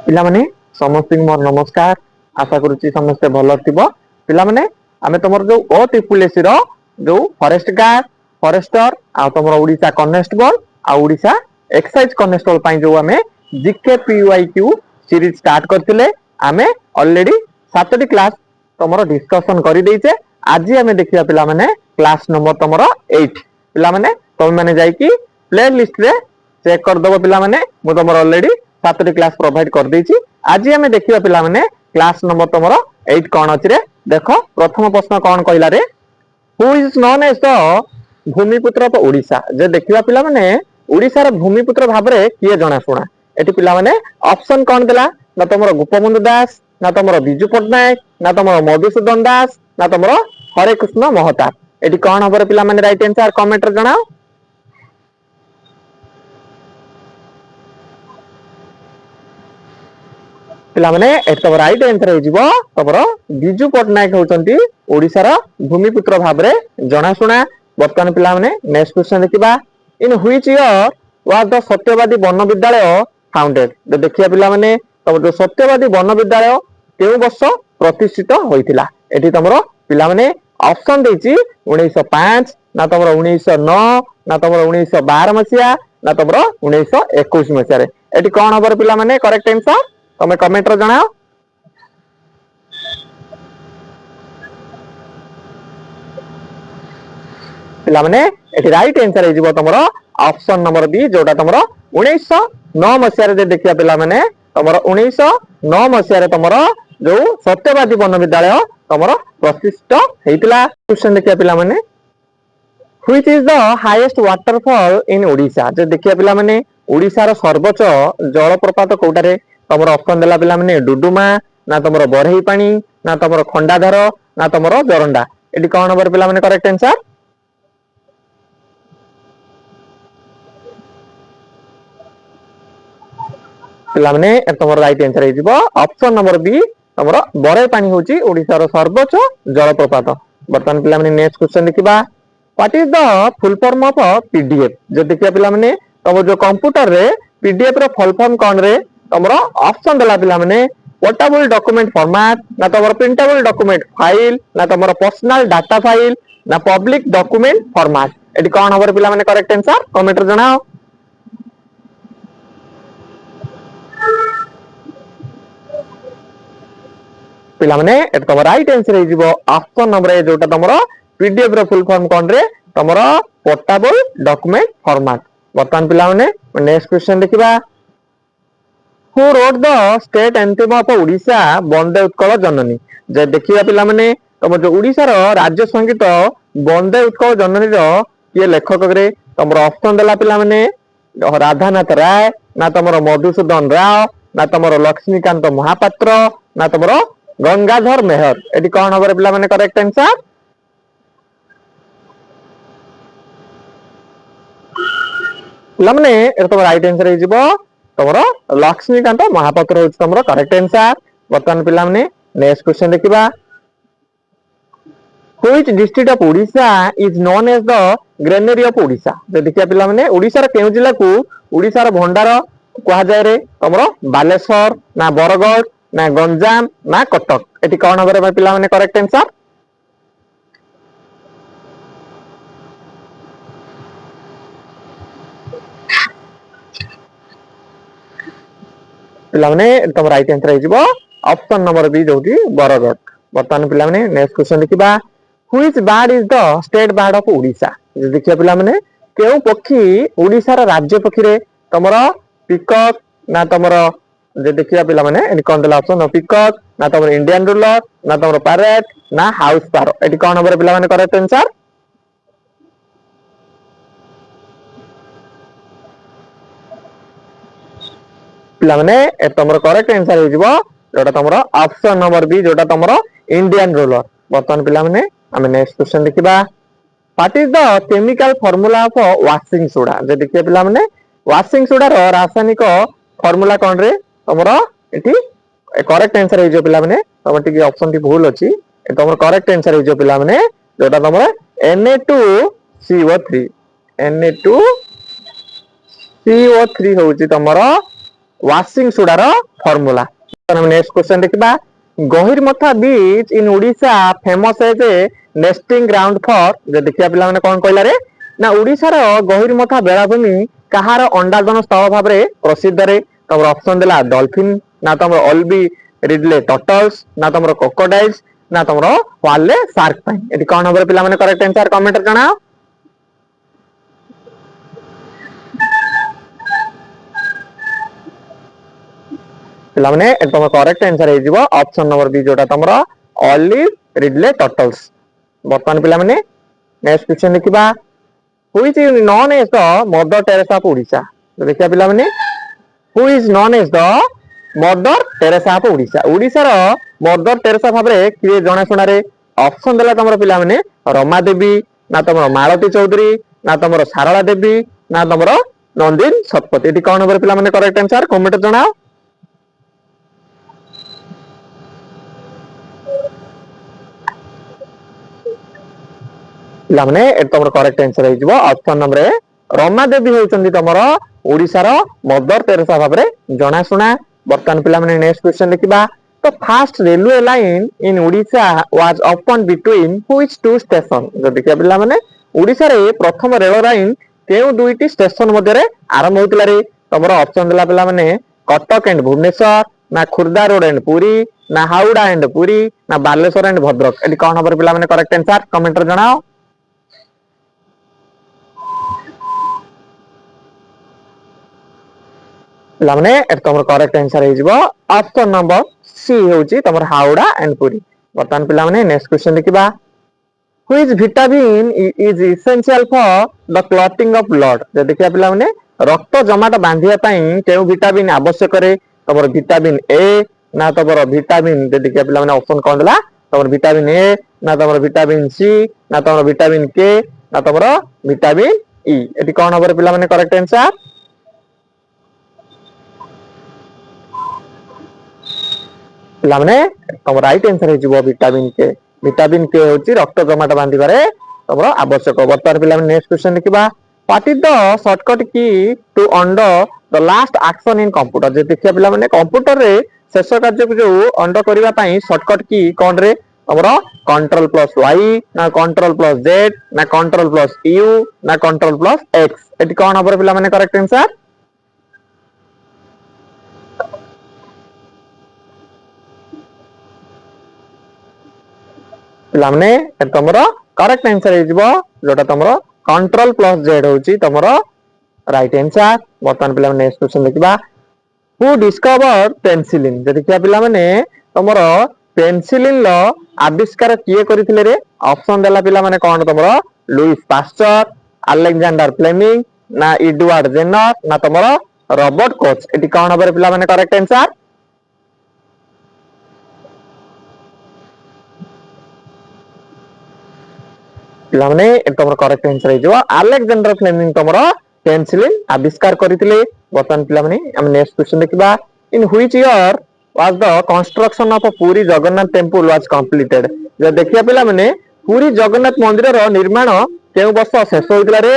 पिला माने समस्त मोर नमस्कार। आशा करुच्ची समस्ते भल थिबो। पिला माने आमे तमर जो OSSSC रो जो फॉरेस्ट गार्ड फॉरेस्टर आ तमर ओडिशा कॉन्स्टेबल आ ओडिशा एक्साइज कॉन्स्टेबल पई जो आमे जीके PYQ सीरीज स्टार्ट करथिले आमे ऑलरेडी 7टी क्लास तमरो डिस्कशन करि दैछे। आज आमे देखिया पिला माने क्लास नंबर तमरो 8 पिला माने तुम माने जाई कि प्ले लिस्ट रे चेक कर दबो पिला माने मु तमरो ऑलरेडी 7टी क्लास प्रोवाइड कर देछि। आज आमे देखिया पिला माने क्लास नंबर तमरो 8 कोन अछि रे देखो प्रथम प्रश्न कोन कहला रे who is known as the Bhumiputra of Odisha जे देखिया पिला माने ओडिसा रो भूमिपुत्र भाबरे किए जणा सुना एटी पिला माने ऑप्शन कोन देला ना तमरो गोपबंधु दास ना तमरो बिजू पटनायक ना तमरो मधुसूदन दास ना तमरो हरे कृष्ण महताब एटी कोन हबरे पिला माने राइट आंसर कमेंट रे जणाओ। पिला माने एतब राइट आंसर हो जिवो तमरो बिजू पटनायक होचंती ओडिसा रो भूमिपुत्र भाबरे जणाशुना। वर्तमान पिला माने नेक्स्ट क्वेश्चन देखिबा in which year was the सत्यवादी वन विद्यालय फाउंडेड देखिया पिला माने तम जो सत्यवादी वन विद्यालय केउ वर्ष प्रतिष्ठित होइतिला एठी तमरो पिला माने ऑप्शन देछि 1905 ना तमरो 1909 ना तमरो 1912 मसिया ना तमरो 1921 मसिया रे एठी कोन हबर पिला माने करेक्ट आंसर तमे कमेंट रे जणाओ। पिला माने एठी राइट आंसर हे जिवो तमरो ऑप्शन नंबर बी जोटा तमरो 1909 मसिया रे देखिया पिला माने तमरो 1909 मसिया रे तमरो जो सत्यवादी वन विद्यालय तमरो प्रतिष्ठित हेतिला। क्वेश्चन देखिया पिला माने which is the highest waterfall in Odisha जे देखिया पिला माने ओडिसा रो सर्वोच्च जलप्रपात कोटारे तमरो ऑप्शन देला पिला माने डुडुमा ना तमरो बरही पानी ना तमरो खंडाधार ना तमरो जरंडा एटी कोन नंबर पिला माने करेक्ट आंसर। पिला माने तमरो राइट आंसर हे जिवो ऑप्शन नंबर बी तमरो बरही पानी होची ओडिसा रो सर्वोच्च जलप्रपात। वर्तमान पिला माने नेक्स्ट क्वेश्चन देखिबा what is the full form of PDF जे देखिया पिला माने तम जो कंप्यूटर रे पीडीएफ रो फुल फॉर्म कोन रे तमरो ऑप्शन देला पिला माने पोर्टेबल डॉक्यूमेंट फॉर्मेट ना तमरो प्रिंटेबल डॉक्यूमेंट फाइल ना तमरो पर्सनल डाटा फाइल ना पब्लिक डॉक्यूमेंट फॉर्मेट एटी कोन हबर पिला माने करेक्ट आंसर कमेंट रे जणाओ। पिला माने एट तम राइट आंसर हे जिवो ऑप्शन नंबर ए जोटा तमरो पीडीएफ रो फुल फॉर्म कोन रे तमरो पोर्टेबल डॉक्यूमेंट फॉर्मेट। वर्तमान पिला माने नेक्स्ट क्वेश्चन देखिबा who wrote the state anthem of Odisha Bande Utkala Janani जे देखिया पिला माने तम जो ओडिसा रो राज्य संगीत वंदे उत्कल जननी रो ये लेखक रे तमरो ऑप्शन देला पिला माने राधानाथ राय ना तमरो मधुसूदन राव ना तमरो लक्ष्मीकांत महापात्र ना तमरो गंगाधर मेहर एटी कोन हबर पिला माने करेक्ट आंसर। पिला माने एतो राइट आंसर हे जिवो तमरो लक्ष्मीकांत महापात्र होच तमरो करेक्ट आंसर। वर्तमान पिला माने नेक्स्ट क्वेश्चन देखिबा which district of Odisha is known as the granary of Odisha जे देखिया पिला माने ओडिसा रो केउ जिल्ला को ओडिसा रो भंडार कहा जाय रे तमरो बालेश्वर ना बरगढ़ ना गंजाम ना कटक एटी कोन हबर पिला माने करेक्ट आंसर। पिला माने तम राइट आंसर हे जिवो ऑप्शन नंबर बी जोटी बरगढ़। वर्तमान पिला माने नेक्स्ट क्वेश्चन देखिबा which bird is the state bird of Odisha जे देखिया पिला माने केउ पक्षी ओडिसा रा राज्य पक्षी रे तमरो पिकॉक ना तमरो जे देखिया पिला माने एनी कोन देला ऑप्शन पिकॉक ना तमरो इंडियन रूलर ना तमरो पैरेट ना हाउस पैरो एटी कोन हबर पिला माने करेक्ट आंसर। पिला माने ए तमरो करेक्ट आंसर हे जिवो जोटा तमरो ऑप्शन नंबर बी जोटा तमरो इंडियन रूलर। वर्तमान पिला माने हम नेक्स्ट क्वेश्चन देखिबा what is the chemical formula of washing soda जे देखिया पिला माने वाशिंग सोडा रो रासायनिक फार्मूला कोन रे तमरो एठी करेक्ट आंसर हे जो पिला माने तम टिके ऑप्शन टी भूल अछि ए तमरो करेक्ट आंसर हे जो पिला माने जोटा तमरो Na2CO3 Na2CO3 होउची तमरो वाशिंग सोडा रो फॉर्मूला। नेक्स्ट क्वेश्चन देखिबा Gahirmatha beach in Odisha famous as a nesting ground for जे देखिया पिला माने कोन कहला रे ना ओडिशा रो गहिरमथा बेलाभूमि कहार अंडाजन स्थल भाबरे प्रसिद्ध रे तमर ऑप्शन देला डॉल्फिन ना तमर ऑलबी रिडले टर्टल्स ना तमर क्रोकोडाइल्स ना तमर वाले शार्क पाई एटी कोन हबरे पिला माने करेक्ट आंसर कमेंट रे जणाओ। पिला माने तमर करेक्ट आंसर हे जिवो ऑप्शन नंबर बी जोटा तमर ऑलिव रिडले टर्टल्स। बर्तमान पिला माने नेक्स्ट क्वेश्चन देखिबा who is known as the Mother Teresa of Odisha तो देखिया पिला माने who is known as the Mother Teresa of Odisha Odisha रो मदर टेरेसा भाबरे किए जणा सुना रे ऑप्शन देला तमर पिला माने रमा देवी ना तमर मालती चौधरी ना तमर सारला देवी ना तमर नंदिन सतपति एटी कोन हबरे पिला माने करेक्ट आंसर कमेंट जणाओ। पिलाने तमर करेक्ट आंसर हे जिवो option number A Rama Devi होचंदी तमर ओडिसा रो मदर टेरेसा भाबरे जणा सुना। बर्तमान पिलाने नेक्स्ट क्वेश्चन देखिबा तो first railway line in Odisha was open between which two station जो देखिया पिलाने ओडिसा रे प्रथम रेल लाइन केउ दुईटी स्टेशन मध्ये रे आरंभ होतिला रे तमर ऑप्शन देला पिलाने कटक एंड भुवनेश्वर ना खुर्दा रोड एंड पुरी ना हाउडा एंड पुरी ना बालेश्वर एंड भद्रक एटी कोन हबर पिलाने करेक्ट आंसर कमेंट रे जणाओ। पिलाने तमर करेक्ट आंसर हे जिवो ऑप्शन नंबर सी होची तमर हाउडा एंड पुरी। बर्तमान पिलाने नेक्स्ट क्वेश्चन देखिबा which vitamin is essential for the clotting of blood जे देखिया पिलाने रक्त जमाट बांधिया पई केउ विटामिन आवश्यक रे तमर विटामिन ए ना तमर विटामिन जे देखिया पिलाने ऑप्शन कोन देला तमर विटामिन ए ना तमर विटामिन सी ना तमर विटामिन के ना तमर विटामिन ई एटी कोन हबर पिलाने करेक्ट आंसर। पिलाने तम राइट आंसर हे जिवो विटामिन के होची रक्त जमाट बांधी करे तमरो आवश्यक। बर्तमान पिलाने नेक्स्ट क्वेश्चन देखिबा what is the shortcut key to undo the last action in computer जे देखिया पिलाने कंप्यूटर रे शेष कार्य को जो अंडर करिवा पई शॉर्टकट की कोन रे तमरो कंट्रोल प्लस वाई ना कंट्रोल प्लस जेड ना कंट्रोल प्लस यू ना कंट्रोल प्लस एक्स एटी कोन हबर पिलाने करेक्ट आंसर। पिलाने तमरो करेक्ट आंसर हे जिवो जोटा तमरो कंट्रोल प्लस जेड होची तमरो राइट आंसर। बर्तमान पिलाने नेक्स्ट क्वेश्चन देखिबा हु डिस्कवर्ड पेनिसिलिन जे देखिया पिलाने तमरो पेनिसिलिन लो आविष्कार किए करिथिले रे ऑप्शन देला पिलाने कोन तमरो लुइस पास्चर अलेक्जेंडर फ्लेमिंग ना एडवर्ड जेनर ना तमरो रॉबर्ट कोच एटी कोन हबर पिलाने करेक्ट आंसर। पिलाने तमर करेक्ट आंसर हे जिवो अलेक्जेंडर फ्लेमिंग तमरो पेनिसिलिन आविष्कार करिथिले। बर्तमान पिलाने हम नेक्स्ट क्वेश्चन देखिबा in which year was the construction of Puri Jagannath temple was completed जे देखिया पिलाने पुरी जगन्नाथ मंदिर रो निर्माण केउ वर्ष शेष होइतला रे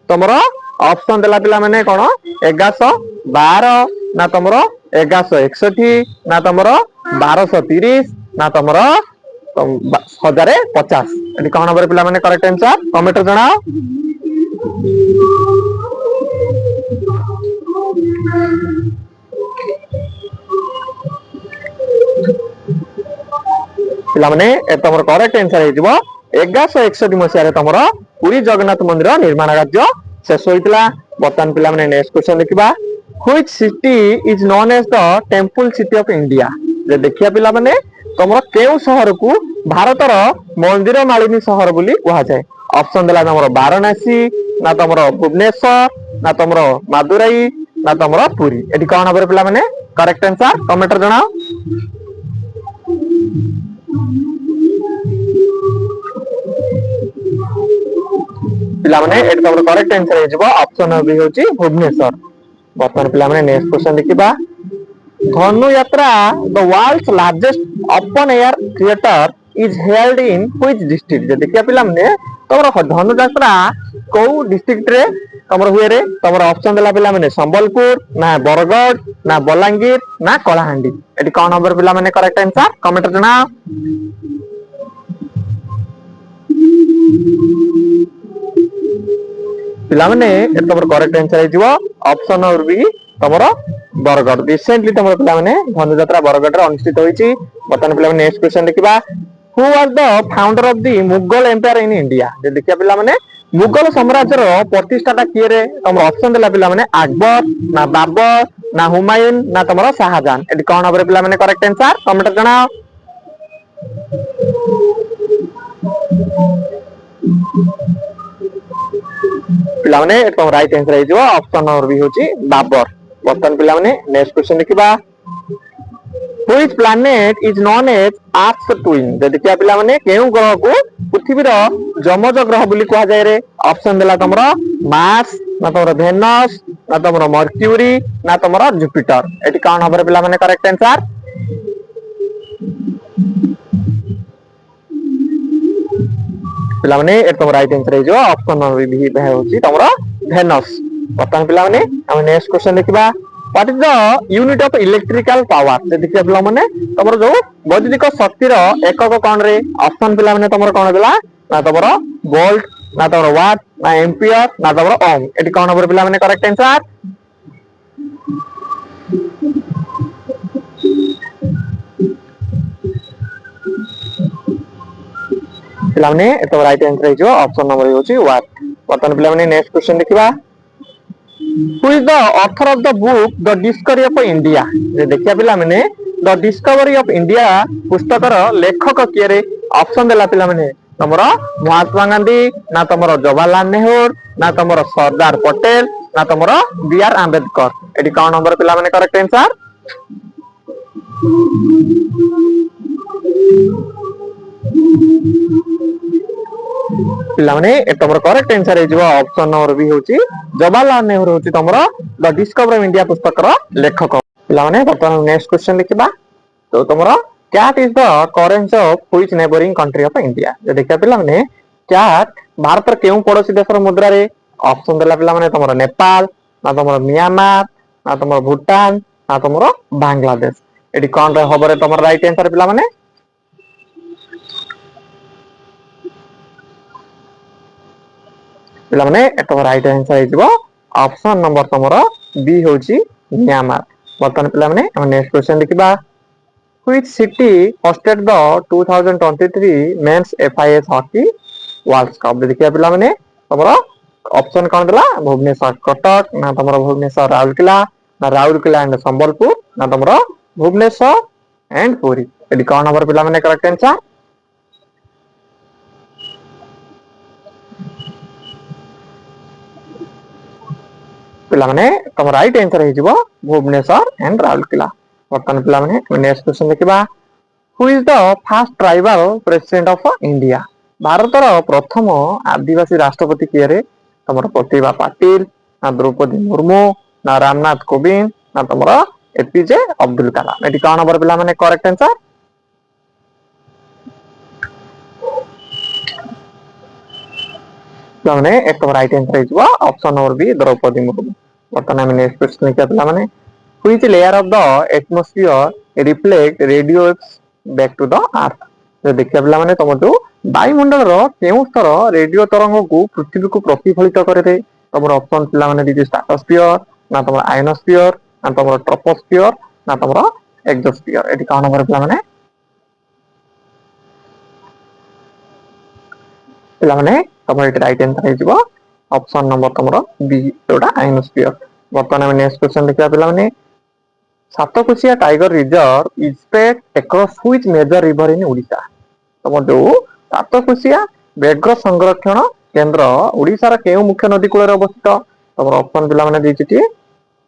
तमरो ऑप्शन देला पिलाने कोन 1112 ना तमरो 1161 ना तमरो 1230 ना तमरो 1050 एटी कोन हबर पिलाने करेक्ट आंसर कमेंट रे जणाओ। पिलाने तमर करेक्ट आंसर हे जिवो 1161 मसिया रे तमरो पुरी जगन्नाथ मंदिर निर्माण कार्य शेष होइतला। बर्तमान पिलाने नेक्स्ट क्वेश्चन देखिबा which city is known as the temple city of India जे देखिया पिलाने तमरो केउ शहर को भारत रो मंदिर मालिनी शहर बोली कहा जाय ऑप्शन देला तमरो वाराणसी ना तमरो भुवनेश्वर ना तमरो मदुराई ना तमरो पुरी एटी कोन हबर पिलाने करेक्ट आंसर कमेंट रे जणाओ। पिलाने एटी तमरो करेक्ट आंसर हे जिवो ऑप्शन बी होची भुवनेश्वर। बर्तमान पिलाने नेक्स्ट क्वेश्चन देखिबा Dhanu Yatra the world's largest open air theatre is held in which district जे देखिया पिलाने तमरो धनु यात्रा को डिस्ट्रिक्ट रे तमर हुए रे तमर ऑप्शन देला पिला माने संबलपुर ना बरगढ़ ना बलांगीर ना कलाहांडी एटी कोन नंबर पिला माने करेक्ट आंसर कमेंट रे जणाओ पिला माने ए तमर करेक्ट आंसर हिजो ऑप्शन नंबर बी तमर बरगढ़ रिसेंटली तमर पिला माने धनुଯାତ୍ରା बरगढ़ रे अनुष्ठित होईची बतन पिला माने नेक्स्ट क्वेश्चन देखिबा who was the founder of the Mughal empire in India जे देखिया पिला माने मुगल साम्राज्य रो प्रतिष्ठाता किए रे तमर ऑप्शन देला पिला माने अकबर ना बाबर ना हुमायूं ना तमर शाहजहां एटी कोन नंबर पिला माने करेक्ट आंसर कमेंट रे जणाओ पिला माने एकदम राइट आंसर हे जो ऑप्शन नंबर बी होची बाबर बर्तन पिला माने नेक्स्ट क्वेश्चन देखिबा which planet is known as Earth twin जदि क्या पिला माने केउ ग्रह को पृथ्वी रो जमज ग्रह बोली कहा जाय रे ऑप्शन देला तमरो मार्स ना तमरो वेनस ना तमरो मर्क्यूरी ना तमरो जुपिटर एटी कोन हबरे पिला माने करेक्ट आंसर पिला माने एकदम राइट आंसर हे जो ऑप्शन नंबर बी होची तमरो वेनस बर्तन पिला माने हम नेक्स्ट क्वेश्चन देखिबा what is the unit of electrical power जे देखिया पिला माने तमरो जो वैद्युतिक शक्ति रो एकक कोन रे ऑप्शन पिला माने तमरो कोन देला ना तमरो वोल्ट ना तमरो वाट ना एम्पियर ना तमरो ओम एटी कोन नंबर पिला माने करेक्ट आंसर पिला माने एकदम राइट आंसर हे जो ऑप्शन नंबर होची वाट बर्तन पिला माने नेक्स्ट क्वेश्चन देखिबा who is the author of the book the Discovery of India जे देखिया पिला माने द डिस्कवरी ऑफ इंडिया पुस्तक रो लेखक किए रे ऑप्शन देला पिला माने तमरो महात्मा गांधी ना तमरो जवाहरलाल नेहरू ना तमरो सरदार पटेल ना तमरो बी आर आंबेडकर एटी कोन नंबर पिला माने करेक्ट आंसर पिला माने ए तमरो करेक्ट आंसर हे जो ऑप्शन नंबर बी होची जवाहरलाल नेहरू होची तमरो द डिस्कवरी ऑफ इंडिया पुस्तक रो लेखक पिला माने बर्तमान नेक्स्ट क्वेश्चन लिखिबा तो तमरो kyat is the currency of which neighbouring country of India जे देखिया पिला माने कैट भारत रो केउ पड़ोसी देश रो मुद्रा रे ऑप्शन देला पिला माने तमरो नेपाल ना तमरो म्यांमार ना तमरो भूटान ना तमरो बांग्लादेश एडी कोन रे हबरे तमरो राइट आंसर पिला माने पिला माने एतो राइट आंसर हे जबो ऑप्शन नंबर तमरो बी होची म्यांमार बर्तन पिला माने हम नेक्स्ट क्वेश्चन लिखिबा which city hosted the 2023 men's FIH hockey world cup देखिया पिला माने तमरो ऑप्शन कोन देला भुवनेश्वर कटक ना तमरो भुवनेश्वर राउरकेला ना राउरकेला एंड संबलपुर ना तमरो भुवनेश्वर एंड पुरी एडी कोन नंबर पिला माने करेक्ट आंसर पिला माने तम राइट आंसर हे जिवो भुवनेश्वर एंड राउरकेला बर्तन पिला माने नेक्स्ट क्वेश्चन देखिबा who is the first tribal president of India Bharat रो प्रथम आदिवासी राष्ट्रपति किए रे तमरो प्रतिभा पाटिल ना द्रौपदी मुर्मू ना रामनाथ कोविंद ना तमरो एपीजे अब्दुल कलाम एटी कोन नंबर पिला माने करेक्ट आंसर माने एकदम राइट आंसर हे जिवो option number B Draupadi Murmu बर्तमान हम नेक्स्ट क्वेश्चन लिखिया पिला माने which layer of the atmosphere reflect radio back to the earth जे देखिया पिला माने तम जो वायुमंडल रो केउ स्तर रेडियो तरंग को पृथ्वी को प्रतिफलित करे रे तमरो ऑप्शन पिला माने दिस स्ट्राटोस्फियर ना तमरो आयनोस्फियर ना तमरो ट्रोपोस्फियर ना तमरो एक्सोस्फियर एटी कोन नंबर पिला माने पिला माने तमरो एटी राइट आंसर हे जिवो ऑप्शन नंबर तमरो बी जोडा आयनोस्फियर बर्तमान हम नेक्स्ट क्वेश्चन देखिया पिला माने Satkosia tiger reserve is spread across which major river in Odisha तम जो सातकोशिया व्याघ्र संरक्षण केंद्र ओडिशा रा केउ मुख्य नदी कूल रे अवस्थित तमरो ऑप्शन पिला माने दिचिति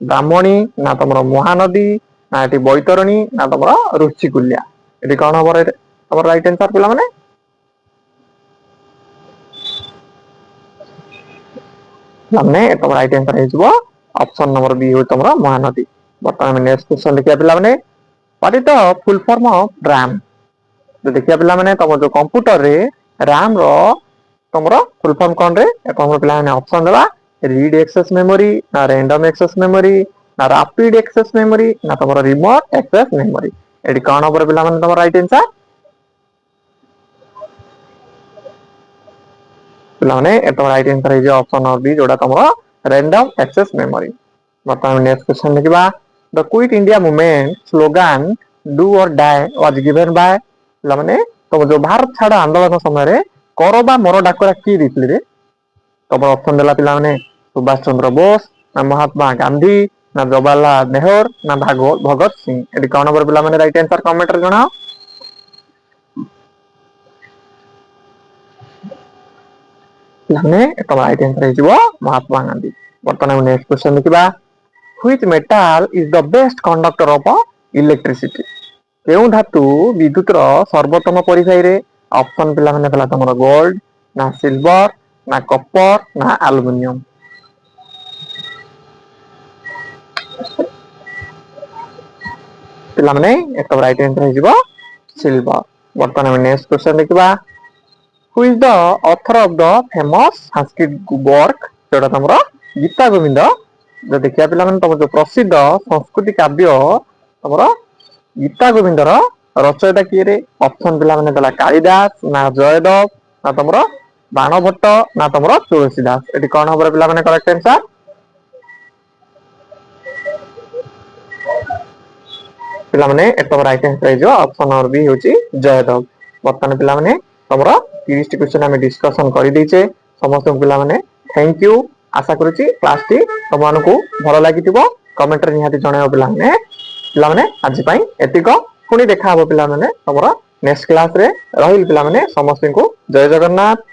ब्राह्मणी ना तमरो महानदी ना एटी बैतरणी ना तमरो रुचिकुल्या एटी कोन हबरे तमरो राइट आंसर पिला माने हमने तम राइट आंसर हे जिवो ऑप्शन नंबर बी हो तमरो महानदी बर्तमान नेक्स्ट क्वेश्चन लिखिया पिला माने what is the full form of RAM तो देखिया पिला माने तम जो कंप्यूटर रे रैम रो तमरो फुल फॉर्म कोन रे तमरो पिला माने ऑप्शन देबा रीड एक्सेस मेमोरी ना रैंडम एक्सेस मेमोरी ना रैपिड एक्सेस मेमोरी ना तमरो रिमोट एक्सेस मेमोरी एडी कोन ओवर पिला माने तमरो राइट आंसर पिला माने एतो राइट आंसर हे जे ऑप्शन ऑफ बी जोडा तमरो रैंडम एक्सेस मेमोरी बताओ नेक्स्ट क्वेश्चन लिखबा the quit India movement slogan do और डाई वाज गिवन बाय पिला माने तो जो भारत छाड़ आंदोलन समय रे करबा मोर डाकरा की दितले रे तब ऑप्शन देला पिला माने सुभाष चंद्र बोस ना महात्मा गांधी ना जवाहरलाल नेहरू ना भगत सिंह एडी कोन नंबर पिला माने राइट आंसर कमेंट रे जणाओ लाने तो राइट आंसर हे जिवो महात्मा गांधी वर्तमान नेक्स्ट क्वेश्चन लिखिबा which metal is the best conductor of electricity केउ धातु विद्युत रो सर्वोत्तम परिचय रे ऑप्शन पिला माने देला तमरो गोल्ड ना सिल्वर ना कॉपर ना एल्युमिनियम पिला माने एतो राइट आंसर हे जिवो सिल्वर वर्तमान नेक्स्ट क्वेश्चन लिखिबा who is the author of the famous Sanskrit work जोटा तमरो गीता गोविंद जो देखिया पिला माने तमरो जो प्रसिद्ध संस्कृत काव्य तमरो गीता गोविंद रो रचयिता किए रे ऑप्शन पिला माने देला कालिदास ना जयदेव ना तमरो बाणभट्ट ना तमरो तुलसीदास एटी कोन होबरे पिला माने करेक्ट आंसर पिला माने एतो राइट आंसर हे जो ऑप्शन और बी होची जयदेव वर्तमान पिला माने तमरो 30 टी क्वेश्चन हम डिस्कशन करि दैचे समस्त पिला माने थैंक यू आशा करूची क्लास टी तमानकु भलो लागितिबो कमेंट रे निहाती जणायो पिला माने आज पई एतिको पुनी देखा हबो पिला माने तमरो नेक्स्ट क्लास रे रहिल पिला माने समस्त को जय जगन्नाथ।